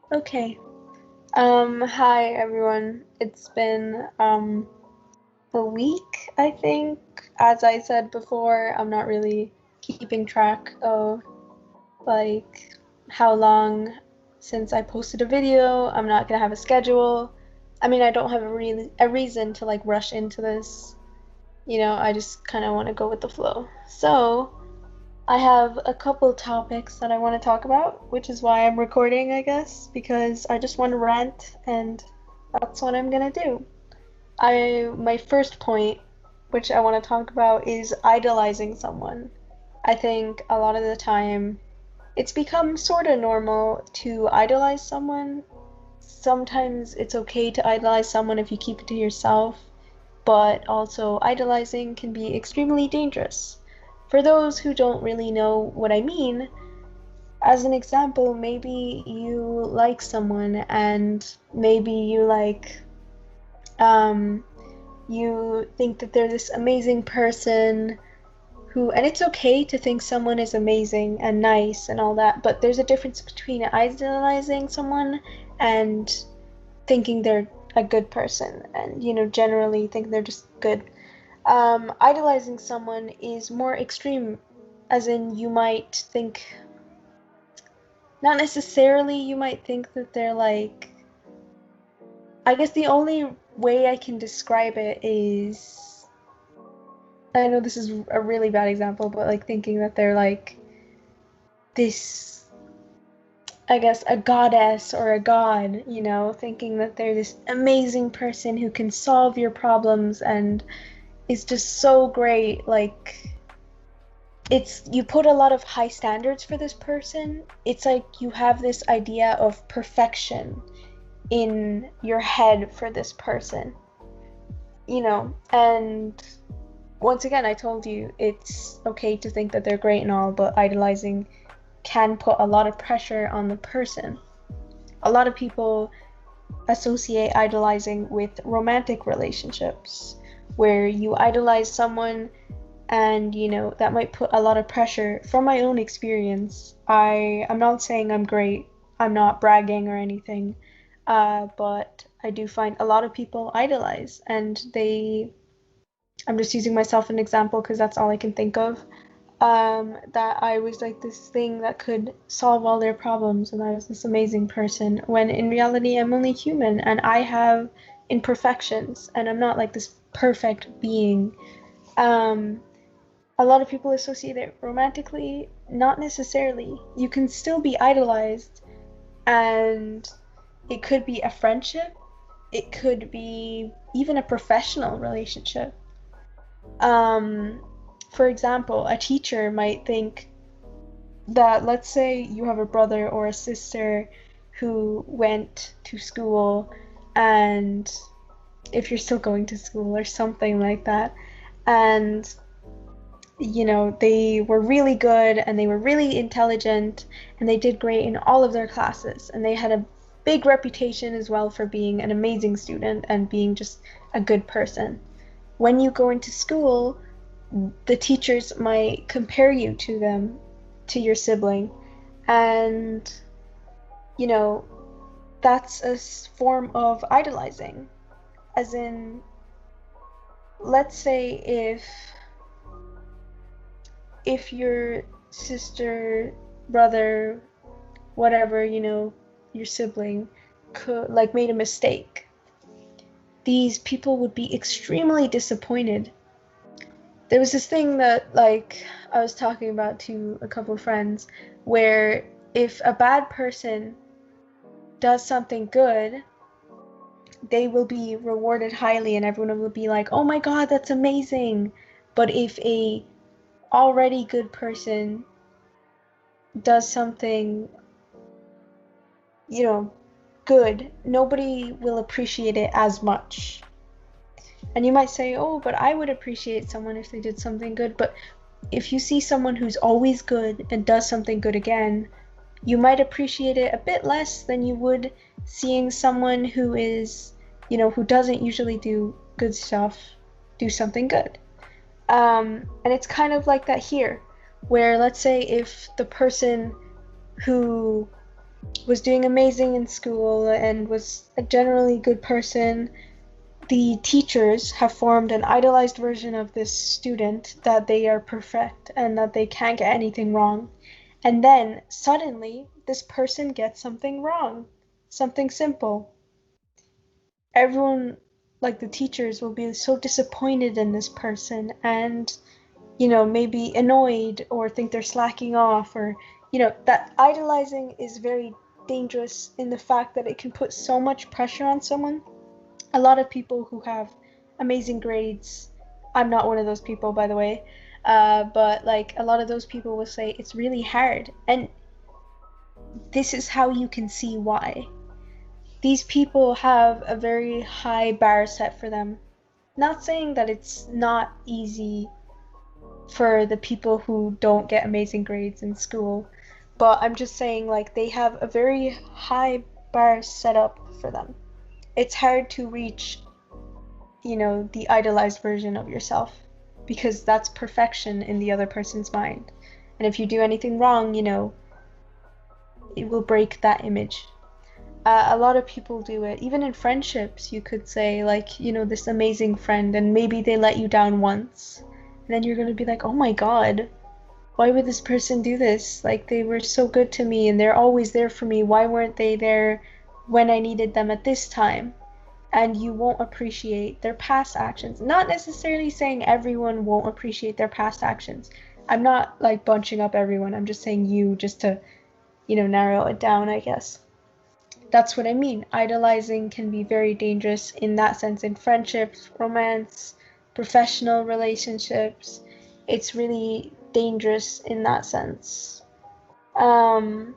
Okay. Hi everyone. It's been a week, I think. As I said before, I'm not really keeping track of like how long since I posted a video. I'm not gonna have a schedule. I mean, I don't have a reason to like rush into this. I just kind of want to go with the flow. So, I have a couple topics that I want to talk about, which is why I'm recording, I guess, because I just want to rant and that's what I'm gonna do. My first point, which I want to talk about, is idolizing someone. I think a lot of the time it's become sort of normal to idolize someone. Sometimes it's okay to idolize someone if you keep it to yourself, but also idolizing can be extremely dangerous. For those who don't really know what I mean, as an example, maybe you like someone and maybe um, you think that they're this amazing person and it's okay to think someone is amazing and nice and all that, but there's a difference between idolizing someone and thinking they're a good person and, generally think they're just good. Idolizing someone is more extreme, as in you might think, not necessarily, you might think that they're like, I guess the only way I can describe it is, I know this is a really bad example, but like thinking that they're like this, I guess, a goddess or a god, thinking that they're this amazing person who can solve your problems and is just so great. Like, you put a lot of high standards for this person. It's like you have this idea of perfection in your head for this person, and once again, I told you it's okay to think that they're great and all, but idolizing can put a lot of pressure on the person. A lot of people associate idolizing with romantic relationships, where you idolize someone and that might put a lot of pressure. From my own experience, I'm not saying I'm great, I'm not bragging or anything, but I do find a lot of people idolize, and I'm just using myself as an example because that's all I can think of. That I was like this thing that could solve all their problems, and I was this amazing person, when in reality I'm only human and I have imperfections and I'm not like this perfect being. Um, a lot of people associate it romantically, not necessarily. You can still be idolized, and it could be a friendship, it could be even a professional relationship. Um, for example, a teacher might think that, let's say you have a brother or a sister who went to school, and if you're still going to school or something like that, and they were really good and they were really intelligent and they did great in all of their classes and they had a big reputation as well for being an amazing student and being just a good person. When you go into school, the teachers might compare you to them, to your sibling, and you know that's a form of idolizing. As in, let's say if your sister, brother, whatever, your sibling could like made a mistake, these people would be extremely disappointed. There was this thing that like I was talking about to a couple of friends, where if a bad person does something good, they will be rewarded highly and everyone will be like, "Oh my god, that's amazing." But if a already good person does something, you know, good, nobody will appreciate it as much. And you might say, "Oh, but I would appreciate someone if they did something good." But if you see someone who's always good and does something good again, you might appreciate it a bit less than you would seeing someone who is, who doesn't usually do good stuff, do something good. And it's kind of like that here, where let's say if the person who was doing amazing in school and was a generally good person, the teachers have formed an idolized version of this student that they are perfect and that they can't get anything wrong. And then suddenly, this person gets something wrong, something simple. Everyone, like the teachers, will be so disappointed in this person and, maybe annoyed or think they're slacking off, or, that idolizing is very dangerous in the fact that it can put so much pressure on someone. A lot of people who have amazing grades, I'm not one of those people, by the way, but like a lot of those people will say it's really hard. And this is how you can see why. These people have a very high bar set for them. Not saying that it's not easy for the people who don't get amazing grades in school, but I'm just saying, like, they have a very high bar set up for them. It's hard to reach, the idolized version of yourself, because that's perfection in the other person's mind. And if you do anything wrong, it will break that image. A lot of people do it, even in friendships. You could say, like, this amazing friend, and maybe they let you down once, and then you're gonna be like, oh my god, why would this person do this? Like, they were so good to me and they're always there for me. Why weren't they there when I needed them at this time? And you won't appreciate their past actions. Not necessarily saying everyone won't appreciate their past actions. I'm not like bunching up everyone. I'm just saying you, just to, narrow it down, I guess. That's what I mean. Idolizing can be very dangerous in that sense, in friendships, romance, professional relationships. It's really dangerous in that sense. Um,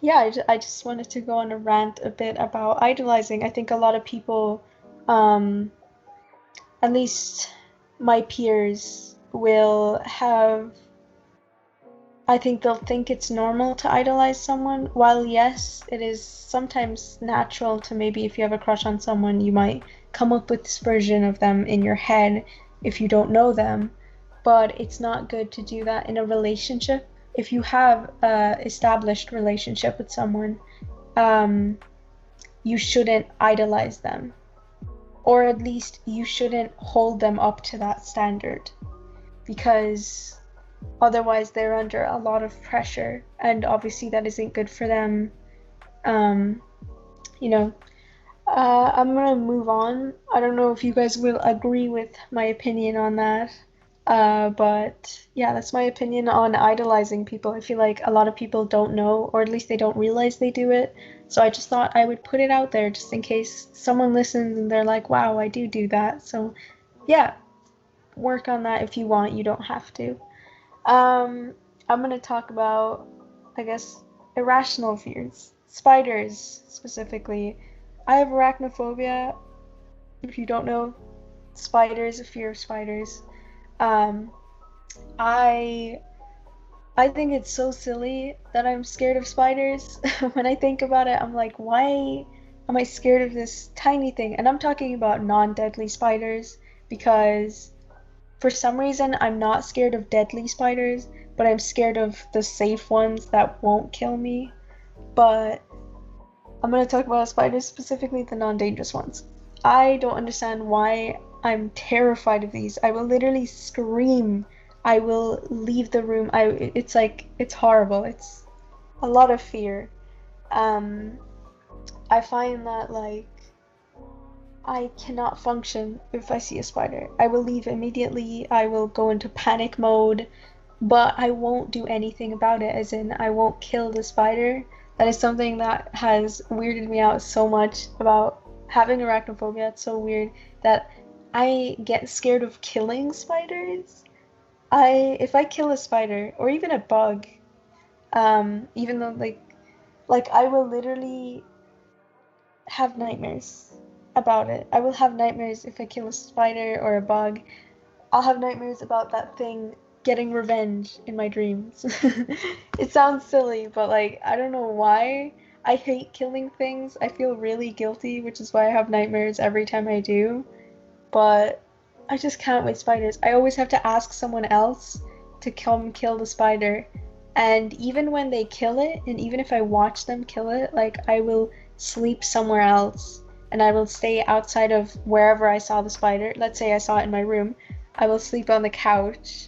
yeah, I just wanted to go on a rant a bit about idolizing. I think a lot of people, um, at least my peers, will have, I think they'll think it's normal to idolize someone. While yes, it is sometimes natural to, maybe if you have a crush on someone, you might come up with this version of them in your head if you don't know them. But it's not good to do that in a relationship. If you have a established relationship with someone, you shouldn't idolize them. Or at least you shouldn't hold them up to that standard, because otherwise they're under a lot of pressure, and obviously that isn't good for them. Um, you know, I'm gonna move on. I don't know if you guys will agree with my opinion on that. But yeah, that's my opinion on idolizing people. I feel like a lot of people don't know, or at least they don't realize they do it. So I just thought I would put it out there just in case someone listens and they're like, wow, I do that. So yeah, work on that if you want. You don't have to. I'm gonna talk about, I guess, irrational fears. Spiders, specifically. I have arachnophobia. If you don't know, spiders, a fear of spiders. Um, I I think it's so silly that I'm scared of spiders. When I think about it, I'm like, why am I scared of this tiny thing? And I'm talking about non-deadly spiders, because for some reason I'm not scared of deadly spiders, but I'm scared of the safe ones that won't kill me. But I'm going to talk about spiders, specifically the non-dangerous ones. I don't understand why I'm terrified of these. I will literally scream. I will leave the room. It's like, it's horrible. It's a lot of fear. Um, I find that, like, I cannot function if I see a spider. I will leave immediately. I will go into panic mode, but I won't do anything about it, as in I won't kill the spider. That is something that has weirded me out so much about having arachnophobia. It's so weird that I get scared of killing spiders. If I kill a spider or even a bug, even though like I will literally have nightmares about it. I will have nightmares if I kill a spider or a bug. I'll have nightmares about that thing getting revenge in my dreams. It sounds silly, but like, I don't know why. I hate killing things. I feel really guilty, which is why I have nightmares every time I do. But I just can't with spiders. I always have to ask someone else to come kill the spider. And even when they kill it, and even if I watch them kill it, like I will sleep somewhere else and I will stay outside of wherever I saw the spider. Let's say I saw it in my room. I will sleep on the couch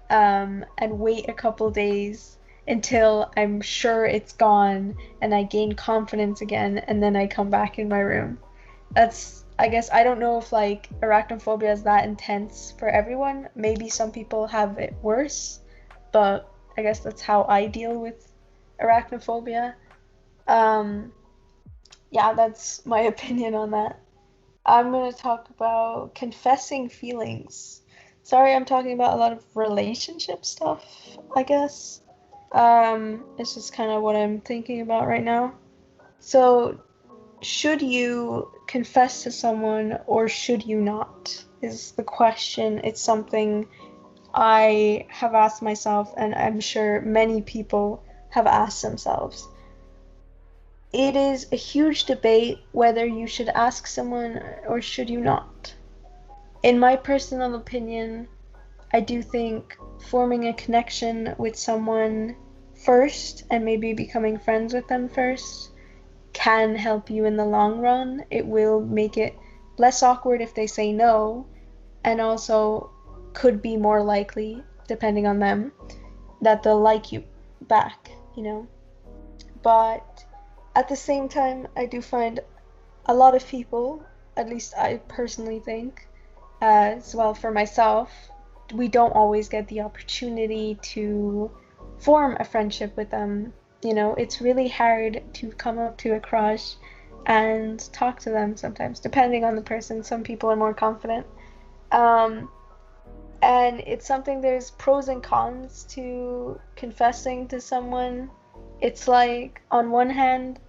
and wait a couple days until I'm sure it's gone and I gain confidence again, and then I come back in my room. That's, I guess, I don't know if like arachnophobia is that intense for everyone. Maybe some people have it worse, but I guess that's how I deal with arachnophobia. Um, yeah, that's my opinion on that. I'm gonna talk about confessing feelings. Sorry, I'm talking about a lot of relationship stuff, I guess. It's just kind of what I'm thinking about right now. So, should you confess to someone or should you not? Is the question. It's something I have asked myself, and I'm sure many people have asked themselves. It is a huge debate whether you should ask someone or should you not. In my personal opinion, I do think forming a connection with someone first and maybe becoming friends with them first can help you in the long run. It will make it less awkward if they say no, and also could be more likely, depending on them, that they'll like you back, you know? But at the same time, I do find a lot of people, at least I personally think, as well for myself, we don't always get the opportunity to form a friendship with them. You know, it's really hard to come up to a crush and talk to them sometimes, depending on the person. Some people are more confident. Um, and it's something, there's pros and cons to confessing to someone. It's like, on one hand,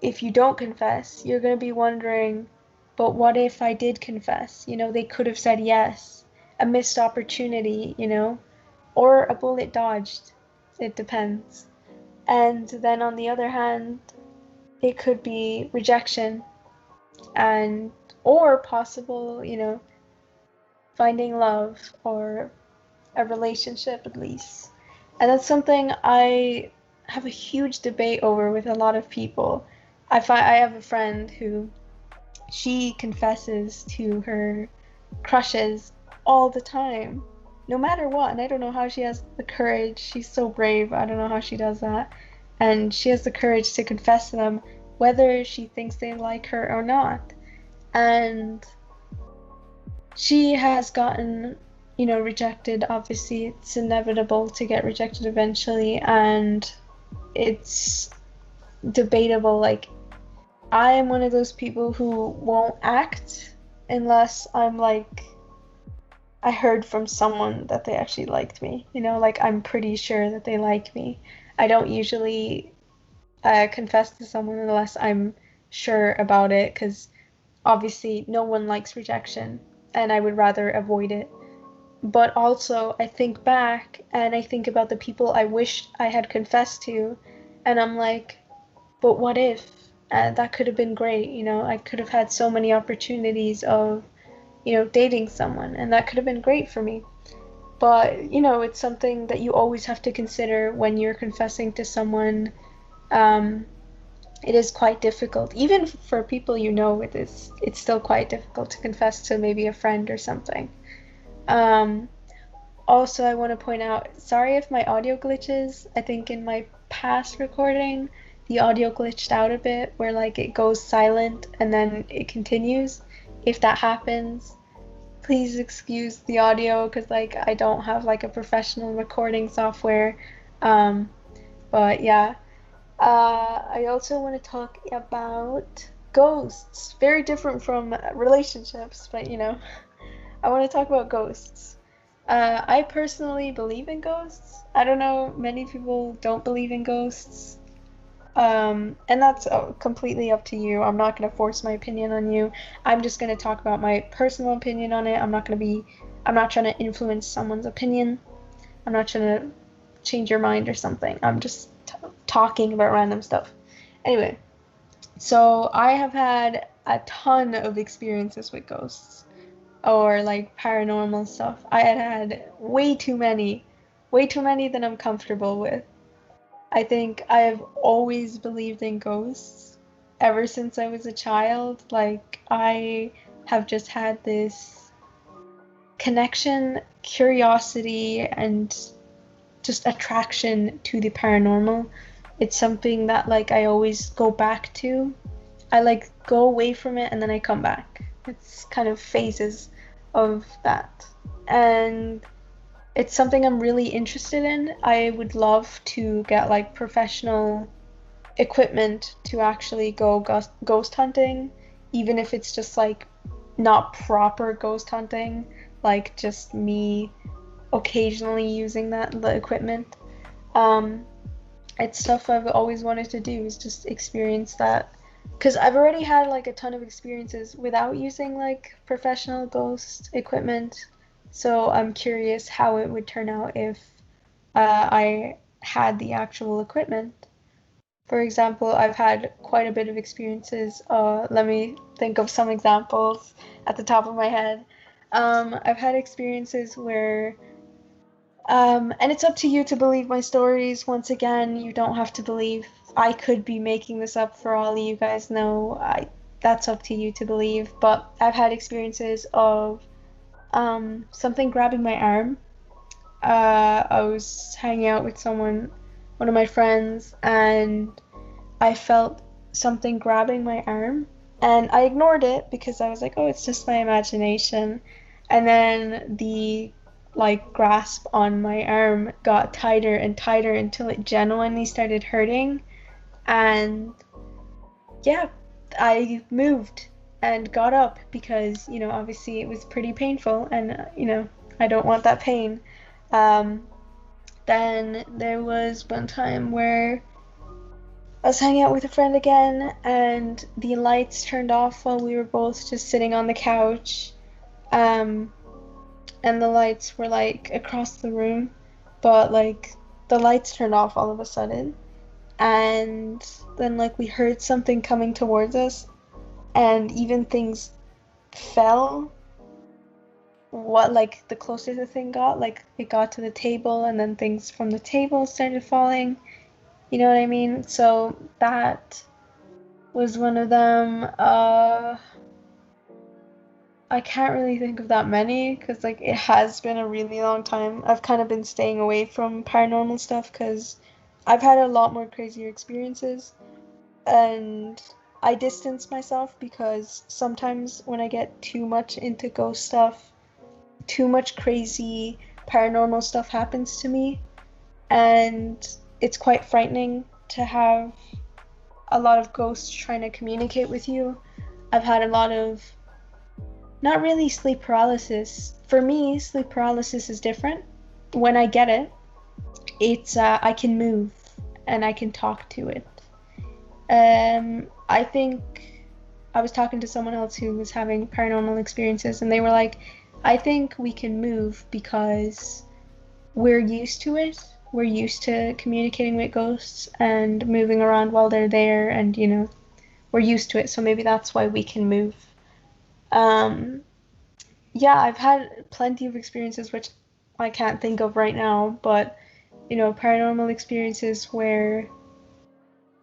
if you don't confess, you're going to be wondering, but what if I did confess? You know, they could have said yes. A missed opportunity, you know, or a bullet dodged. It depends. And then on the other hand, it could be rejection and or possible, you know, finding love or a relationship at least. And that's something I have a huge debate over with a lot of people. I have a friend who she confesses to her crushes all the time, no matter what. And I don't know how she has the courage. She's so brave. I don't know how she does that. And she has the courage to confess to them whether she thinks they like her or not. And she has gotten, you know, rejected. Obviously, it's inevitable to get rejected eventually. And it's debatable. Like, I am one of those people who won't act unless I'm like, I heard from someone that they actually liked me. You know, like I'm pretty sure that they like me. I don't usually confess to someone unless I'm sure about it, because obviously no one likes rejection and I would rather avoid it. But also, I think back and I think about the people I wished I had confessed to, and I'm like, but what if? That could have been great, you know. I could have had so many opportunities of, you know, dating someone, and that could have been great for me. But, you know, it's something that you always have to consider when you're confessing to someone. Um, it is quite difficult, even for people you know. It's still quite difficult to confess to maybe a friend or something. Um, Also, I want to point out, sorry if my audio glitches. I think in my past recording, the audio glitched out a bit where like it goes silent and then it continues. If that happens, please excuse the audio because like I don't have like a professional recording software. Um, but yeah. I also want to talk about ghosts. Very different from relationships, but you know, I want to talk about ghosts. I personally believe in ghosts. I don't know, many people don't believe in ghosts. And that's completely up to you. I'm not going to force my opinion on you. I'm just going to talk about my personal opinion on it. I'm not trying to influence someone's opinion. I'm not trying to change your mind or something. I'm just talking about random stuff. Anyway, so I have had a ton of experiences with ghosts or like paranormal stuff. I had way too many. way too many than I'm comfortable with. I think I've always believed in ghosts ever since I was a child. Like, I have just had this connection, curiosity, and just attraction to the paranormal. It's something that like I always go back to. I like go away from it and then I come back. It's kind of phases of that. And it's something I'm really interested in. I would love to get like professional equipment to actually go ghost hunting, even if it's just like not proper ghost hunting, like just me occasionally using the equipment. Um, it's stuff I've always wanted to do is just experience that. Because I've already had like a ton of experiences without using like professional ghost equipment. So I'm curious how it would turn out if I had the actual equipment. For example, I've had quite a bit of experiences. Let me think of some examples at the top of my head. I've had experiences where and it's up to you to believe my stories. Once again, you don't have to believe. I could be making this up for all you guys know. That's up to you to believe. But I've had experiences of something grabbing my arm. I was hanging out with one of my friends, and I felt something grabbing my arm. And I ignored it because I was like, oh, it's just my imagination. And then the like grasp on my arm got tighter and tighter until it genuinely started hurting. And yeah, I moved and got up because, obviously it was pretty painful and, I don't want that pain. Um, then there was one time where I was hanging out with a friend again and the lights turned off while we were both just sitting on the couch. Um, and the lights were like across the room, but like the lights turned off all of a sudden. And then like we heard something coming towards us, and even things fell. What like the closer the thing got, like it got to the table, and then things from the table started falling. You know what I mean? So that was one of them. I can't really think of that many because like it has been a really long time. I've kind of been staying away from paranormal stuff because I've had a lot more crazier experiences, and I distance myself because sometimes when I get too much into ghost stuff, too much crazy paranormal stuff happens to me, and it's quite frightening to have a lot of ghosts trying to communicate with you. I've had a lot of not really sleep paralysis. For me, sleep paralysis is different. When I get it, it's I can move and I can talk to it. I think I was talking to someone else who was having paranormal experiences, and they were like, I think we can move because we're used to it. We're used to communicating with ghosts and moving around while they're there, and we're used to it, so maybe that's why we can move. Um, yeah, I've had plenty of experiences which I can't think of right now, but paranormal experiences where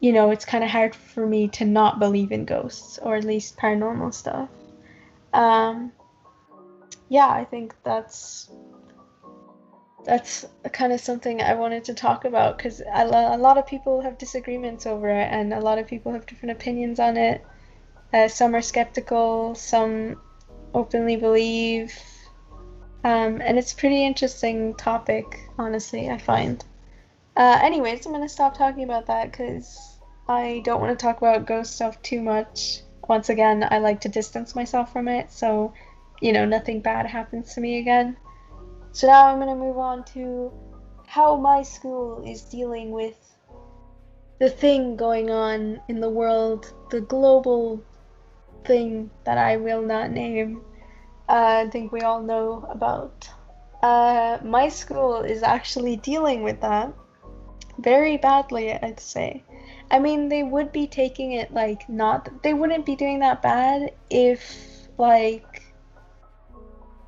it's kind of hard for me to not believe in ghosts or at least paranormal stuff. Um, yeah, I think that's kind of something I wanted to talk about because a lot of people have disagreements over it, and a lot of people have different opinions on it. Some are skeptical, some openly believe, and it's a pretty interesting topic, honestly, I find. Anyways, I'm gonna stop talking about that because I don't want to talk about ghost stuff too much. Once again, I like to distance myself from it, so nothing bad happens to me again. So now I'm gonna move on to how my school is dealing with the thing going on in the world, the global thing that I will not name. I think we all know about. My school is actually dealing with that very badly, I'd say. I mean, they would be taking it like not, they wouldn't be doing that bad if like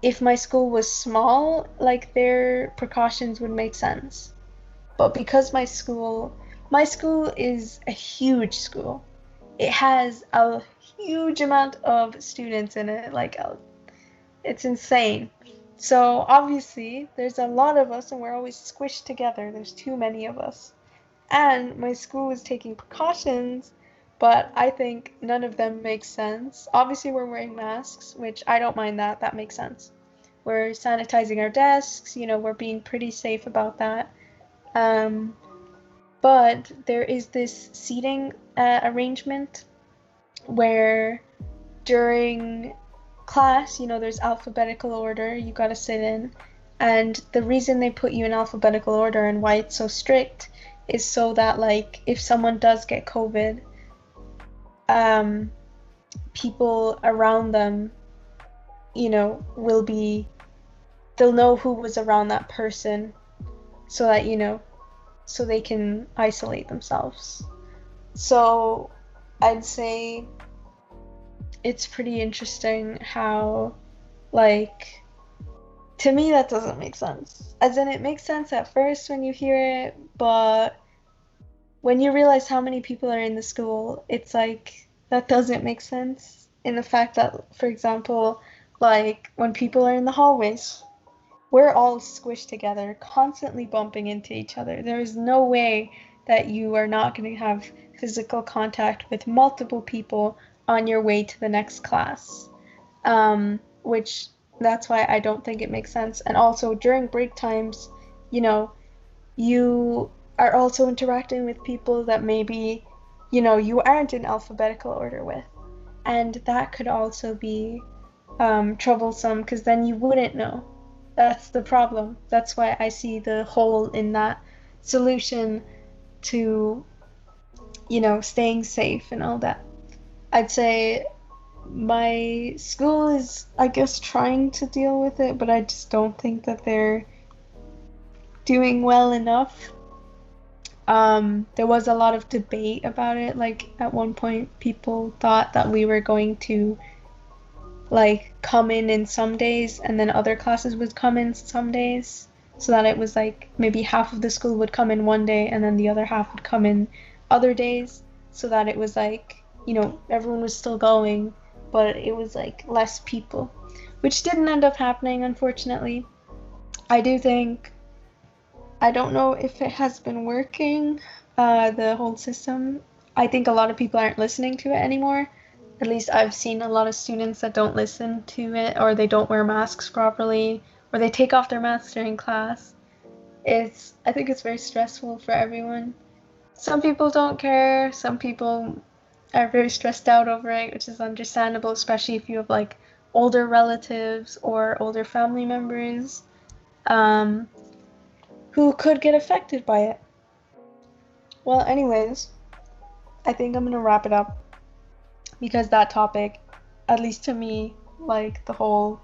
if my school was small, like their precautions would make sense. But because my school is a huge school. It has a huge amount of students in it, like it's insane. So obviously, there's a lot of us and we're always squished together. There's too many of us. And my school is taking precautions, but I think none of them make sense. Obviously, we're wearing masks, which I don't mind that. That makes sense. We're sanitizing our desks, we're being pretty safe about that. Um, but there is this seating arrangement where during class, there's alphabetical order you gotta sit in. And the reason they put you in alphabetical order and why it's so strict is so that, like, if someone does get COVID, people around them, will be, they'll know who was around that person so that, so they can isolate themselves. So I'd say it's pretty interesting how, like, to me that doesn't make sense. As in, it makes sense at first when you hear it, but when you realize how many people are in the school, it's like that doesn't make sense in the fact that, for example, like when people are in the hallways, we're all squished together, constantly bumping into each other. There is no way that you are not going to have physical contact with multiple people on your way to the next class. Which that's why I don't think it makes sense. And also during break times, you are also interacting with people that maybe, you aren't in alphabetical order with. And that could also be troublesome because then you wouldn't know. That's the problem. That's why I see the hole in that solution to, staying safe and all that. I'd say my school is, I guess, trying to deal with it, but I just don't think that they're doing well enough. There was a lot of debate about it. Like, at one point, people thought that we were going to, like, come in some days, and then other classes would come in some days, so that it was like maybe half of the school would come in one day, and then the other half would come in other days, so that it was like, everyone was still going, but it was like less people, which didn't end up happening, unfortunately. I do think, I don't know if it has been working, the whole system. I think a lot of people aren't listening to it anymore. At least I've seen a lot of students that don't listen to it, or they don't wear masks properly, or they take off their masks during class. I think it's very stressful for everyone. Some people don't care, some people are very stressed out over it, which is understandable, especially if you have like older relatives or older family members who could get affected by it. Well, anyways, I think I'm gonna wrap it up because that topic, at least to me, like the whole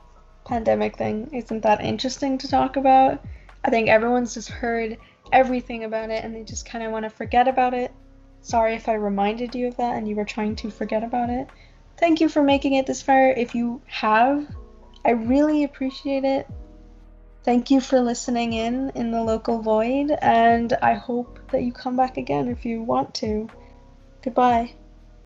pandemic thing, isn't that interesting to talk about. I think everyone's just heard everything about it and they just kind of want to forget about it. Sorry if I reminded you of that and you were trying to forget about it. Thank you for making it this far. If you have, I really appreciate it. Thank you for listening in the local void, and I hope that you come back again if you want to. Goodbye.